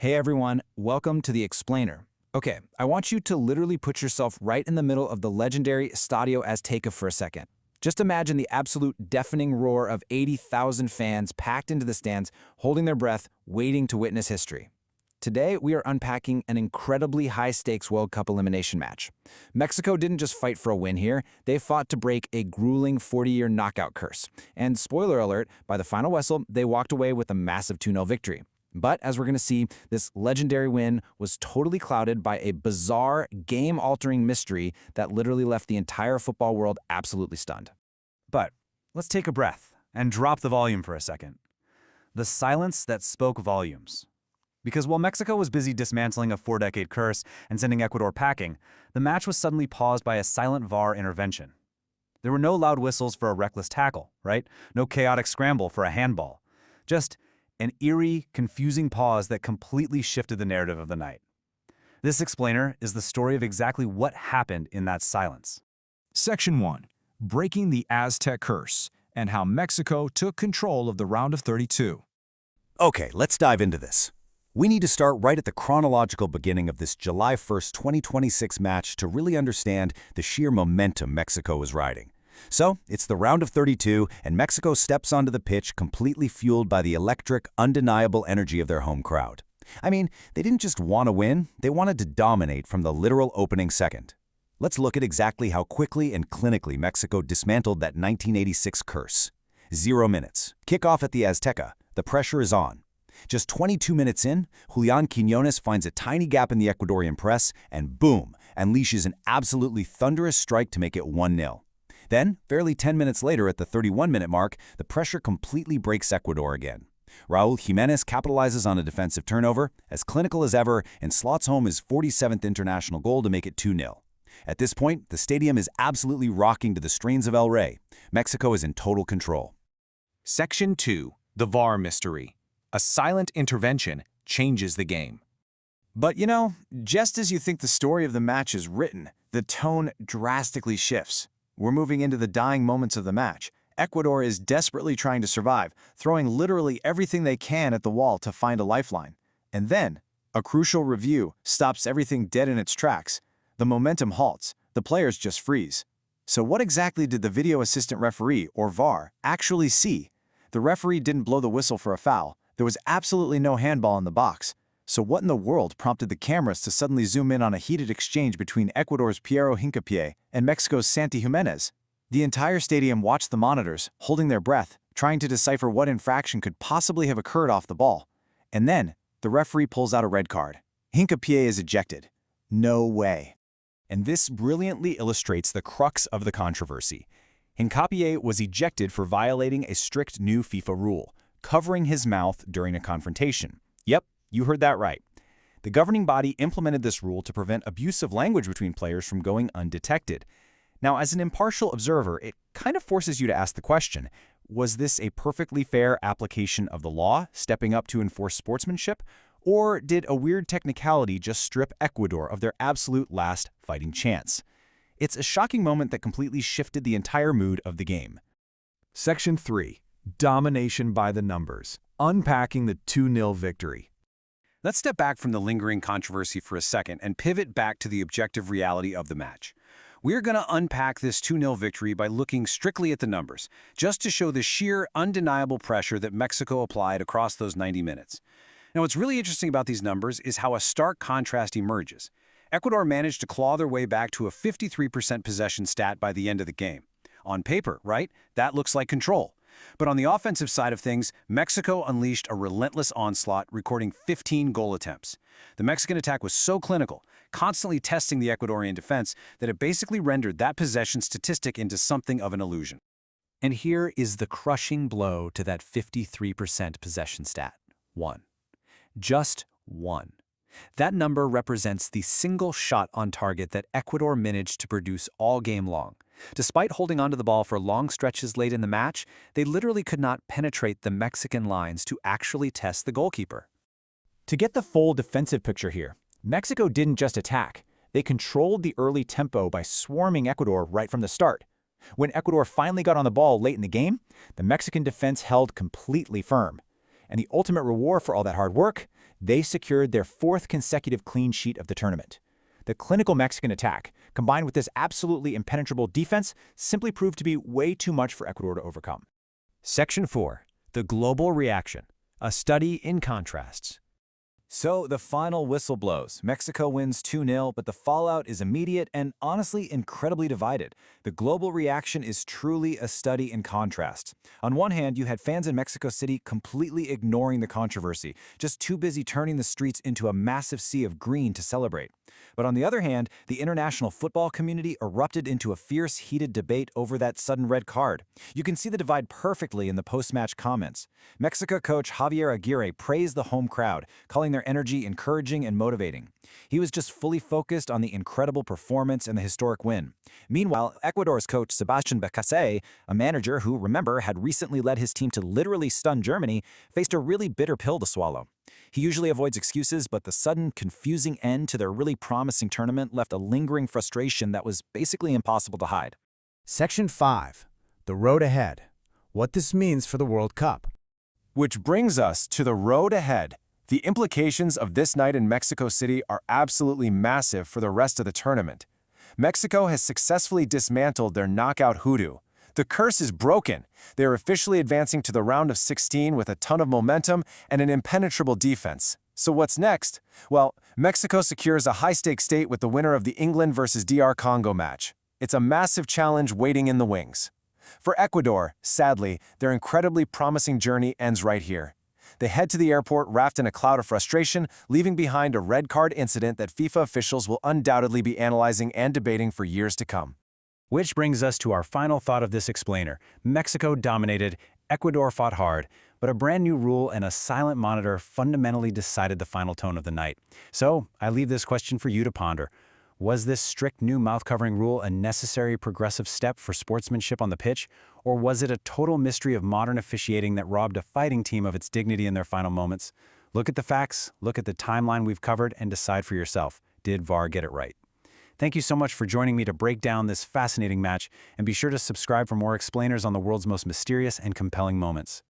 Hey everyone, welcome to The Explainer. Okay, I want you to literally put yourself right in the middle of the legendary Estadio Azteca for a second. Just imagine the absolute deafening roar of 80,000 fans packed into the stands, holding their breath, waiting to witness history. Today, we are unpacking an incredibly high-stakes World Cup elimination match. Mexico didn't just fight for a win here, they fought to break a grueling 40-year knockout curse. And spoiler alert, by the final whistle, they walked away with a massive 2-0 victory. But as we're going to see, this legendary win was totally clouded by a bizarre, game-altering mystery that literally left the entire football world absolutely stunned. But let's take a breath and drop the volume for a second. The silence that spoke volumes. Because while Mexico was busy dismantling a 4-decade curse and sending Ecuador packing, the match was suddenly paused by a silent VAR intervention. There were no loud whistles for a reckless tackle, right? No chaotic scramble for a handball. Just an eerie, confusing pause that completely shifted the narrative of the night. This explainer is the story of exactly what happened in that silence. Section 1. Breaking the Aztec Curse, and how Mexico took control of the round of 32. Okay, let's dive into this. We need to start right at the chronological beginning of this July 1st, 2026 match to really understand the sheer momentum Mexico was riding. So, it's the round of 32, and Mexico steps onto the pitch completely fueled by the electric, undeniable energy of their home crowd. I mean, they didn't just want to win, they wanted to dominate from the literal opening second. Let's look at exactly how quickly and clinically Mexico dismantled that 1986 curse. 0 minutes. Kickoff at the Azteca. The pressure is on. Just 22 minutes in, Julián Quiñones finds a tiny gap in the Ecuadorian press, and boom, unleashes an absolutely thunderous strike to make it 1-0. Then, barely 10 minutes later at the 31-minute mark, the pressure completely breaks Ecuador again. Raúl Jiménez capitalizes on a defensive turnover, as clinical as ever, and slots home his 47th international goal to make it 2-0. At this point, the stadium is absolutely rocking to the strains of El Rey. Mexico is in total control. Section 2. The VAR Mystery. A silent intervention changes the game. But just as you think the story of the match is written, the tone drastically shifts. We're moving into the dying moments of the match. Ecuador is desperately trying to survive, throwing literally everything they can at the wall to find a lifeline. And then, a crucial review stops everything dead in its tracks. The momentum halts. The players just freeze. So what exactly did the video assistant referee, or VAR, actually see? The referee didn't blow the whistle for a foul. There was absolutely no handball in the box. So what in the world prompted the cameras to suddenly zoom in on a heated exchange between Ecuador's Piero Hincapié and Mexico's Santi Jiménez? The entire stadium watched the monitors, holding their breath, trying to decipher what infraction could possibly have occurred off the ball. And then, the referee pulls out a red card. Hincapié is ejected. No way. And this brilliantly illustrates the crux of the controversy. Hincapié was ejected for violating a strict new FIFA rule, covering his mouth during a confrontation. Yep. You heard that right. The governing body implemented this rule to prevent abusive language between players from going undetected. Now, as an impartial observer, it kind of forces you to ask the question, was this a perfectly fair application of the law, stepping up to enforce sportsmanship, or did a weird technicality just strip Ecuador of their absolute last fighting chance? It's a shocking moment that completely shifted the entire mood of the game. Section 3. Domination by the numbers. Unpacking the 2-0 victory. Let's step back from the lingering controversy for a second and pivot back to the objective reality of the match. We're going to unpack this 2-0 victory by looking strictly at the numbers, just to show the sheer, undeniable pressure that Mexico applied across those 90 minutes. Now, what's really interesting about these numbers is how a stark contrast emerges. Ecuador managed to claw their way back to a 53% possession stat by the end of the game. On paper, right? That looks like control. But on the offensive side of things, Mexico unleashed a relentless onslaught, recording 15 goal attempts. The Mexican attack was so clinical, constantly testing the Ecuadorian defense, that it basically rendered that possession statistic into something of an illusion. And here is the crushing blow to that 53% possession stat. 1. Just 1. That number represents the single shot on target that Ecuador managed to produce all game long. Despite holding onto the ball for long stretches late in the match, they literally could not penetrate the Mexican lines to actually test the goalkeeper. To get the full defensive picture here, Mexico didn't just attack. They controlled the early tempo by swarming Ecuador right from the start. When Ecuador finally got on the ball late in the game, the Mexican defense held completely firm. And the ultimate reward for all that hard work, they secured their 4th consecutive clean sheet of the tournament. The clinical Mexican attack, combined with this absolutely impenetrable defense, simply proved to be way too much for Ecuador to overcome. Section 4. The Global Reaction. A Study in Contrasts. So the final whistle blows. Mexico wins 2-0, but the fallout is immediate and honestly incredibly divided. The global reaction is truly a study in contrasts. On one hand, you had fans in Mexico City completely ignoring the controversy, just too busy turning the streets into a massive sea of green to celebrate. But on the other hand, the international football community erupted into a fierce, heated debate over that sudden red card. You can see the divide perfectly in the post-match comments. Mexico coach Javier Aguirre praised the home crowd, calling their energy encouraging and motivating. He was just fully focused on the incredible performance and the historic win. Meanwhile, Ecuador's coach Sebastián Beccacece, a manager who, remember, had recently led his team to literally stun Germany, faced a really bitter pill to swallow. He usually avoids excuses, but the sudden, confusing end to their really promising tournament left a lingering frustration that was basically impossible to hide. Section 5. The Road Ahead. What this means for the World Cup. Which brings us to the road ahead. The implications of this night in Mexico City are absolutely massive for the rest of the tournament. Mexico has successfully dismantled their knockout hoodoo. The curse is broken. They are officially advancing to the round of 16 with a ton of momentum and an impenetrable defense. So what's next? Well, Mexico secures a high-stakes state with the winner of the England versus DR Congo match. It's a massive challenge waiting in the wings. For Ecuador, sadly, their incredibly promising journey ends right here. They head to the airport wrapped in a cloud of frustration, leaving behind a red card incident that FIFA officials will undoubtedly be analyzing and debating for years to come. Which brings us to our final thought of this explainer. Mexico dominated, Ecuador fought hard, but a brand new rule and a silent monitor fundamentally decided the final tone of the night. So, I leave this question for you to ponder. Was this strict new mouth-covering rule a necessary progressive step for sportsmanship on the pitch, or was it a total mystery of modern officiating that robbed a fighting team of its dignity in their final moments? Look at the facts, look at the timeline we've covered, and decide for yourself. Did VAR get it right? Thank you so much for joining me to break down this fascinating match, and be sure to subscribe for more explainers on the world's most mysterious and compelling moments.